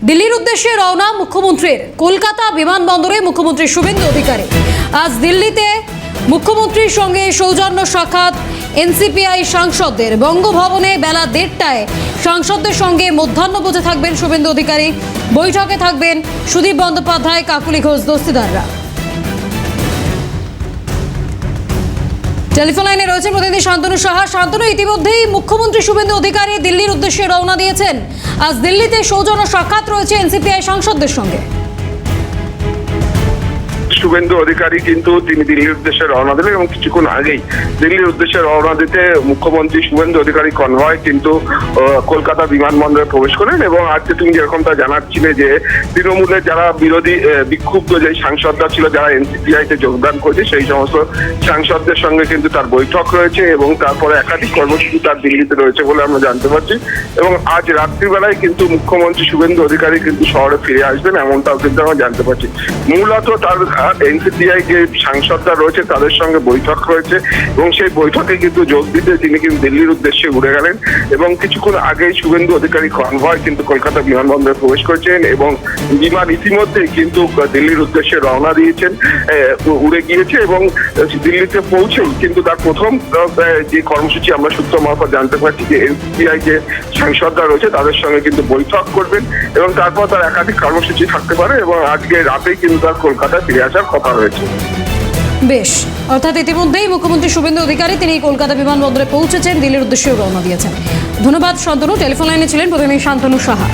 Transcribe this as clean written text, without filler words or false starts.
দিল্লির উদ্দেশ্যে রওনা মুখ্যমন্ত্রীর। কলকাতা বিমানবন্দরে মুখ্যমন্ত্রী শুভেন্দু অধিকারী। আজ দিল্লিতে মুখ্যমন্ত্রীর সঙ্গে সৌজন্য সাক্ষাৎ এনসিপিআই সাংসদদের। বঙ্গভবনে বেলা 1:30টায় সাংসদদের সঙ্গে মধ্যাহ্নভোজে থাকবেন শুভেন্দু অধিকারী। বৈঠকে থাকবেন সুদীপ বন্দ্যোপাধ্যায়, কাকুলি ঘোষ দস্তিদাররা। টেলিফোন লাইনে রয়েছে প্রতিনিধি শান্তনু সাহা। শান্তনু, ইতিমধ্যেই মুখ্যমন্ত্রী শুভেন্দু অধিকারী দিল্লির উদ্দেশ্যে রওনা দিয়েছেন। আজ দিল্লিতে সৌজন্য সাক্ষাৎ রয়েছে এনসিপিআই সাংসদদের সঙ্গে। শুভেন্দু অধিকারী কিন্তু তিনি দিল্লির উদ্দেশ্যে রওনা দিলেন এবং কিছুক্ষণ আগেই দিল্লির উদ্দেশ্যে রওনা দিতে মুখ্যমন্ত্রী শুভেন্দু অধিকারী কনভয় কিন্তু কলকাতা বিমানবন্দরে প্রবেশ করেন। এবং আজকে তুমি যেরকমটা জানাচ্ছিলে যে তৃণমূলের যারা বিরোধী বিক্ষুব্ধ যে সাংসদরা ছিল, যারা এনসিপিআইতে যোগদান করেছে, সেই সমস্ত সাংসদদের সঙ্গে কিন্তু তার বৈঠক রয়েছে এবং তারপরে একাধিক কর্মসূচি তার দিল্লিতে রয়েছে বলে আমরা জানতে পারছি। এবং আজ রাত্রিবেলায় কিন্তু মুখ্যমন্ত্রী শুভেন্দু অধিকারী কিন্তু শহরে ফিরে আসবেন, এমনটাও কিন্তু আমরা জানতে পারছি। মূলত তার এনসিপিআই যে সাংসদরা রয়েছে তাদের সঙ্গে বৈঠক রয়েছে এবং সেই বৈঠকে কিন্তু যোগ দিতে তিনি কিন্তু দিল্লির উদ্দেশ্যে উড়ে গেলেন। এবং কিছুক্ষণ আগেই শুভেন্দু অধিকারী কনভয় কিন্তু কলকাতা বিমানবন্দরে প্রবেশ করেছেন এবং বিমান ইতিমধ্যেই কিন্তু দিল্লির উদ্দেশ্যে রওনা দিয়েছেন, উড়ে গিয়েছে। এবং দিল্লিতে পৌঁছেই কিন্তু তার প্রথম যে কর্মসূচি আমরা সূত্র মারফত জানতে পারছি যে এনসিপিআই যে সাংসদরা রয়েছে তাদের সঙ্গে কিন্তু বৈঠক করবেন এবং তারপর তার একাধিক কর্মসূচি থাকতে পারে এবং আজকে রাতেই কিন্তু তার কলকাতায় ফিরে আসার কথা রয়েছে। বেশ, অর্থাৎ ইতিমধ্যেই মুখ্যমন্ত্রী শুভেন্দু অধিকারী তিনি কলকাতা বিমানবন্দরে পৌঁছেছেন, দিল্লির উদ্দেশ্যেও রওনা দিয়েছেন। ধন্যবাদ শান্তনু। টেলিফোন লাইনে ছিলেন প্রতিনিধি শান্তনু সাহা।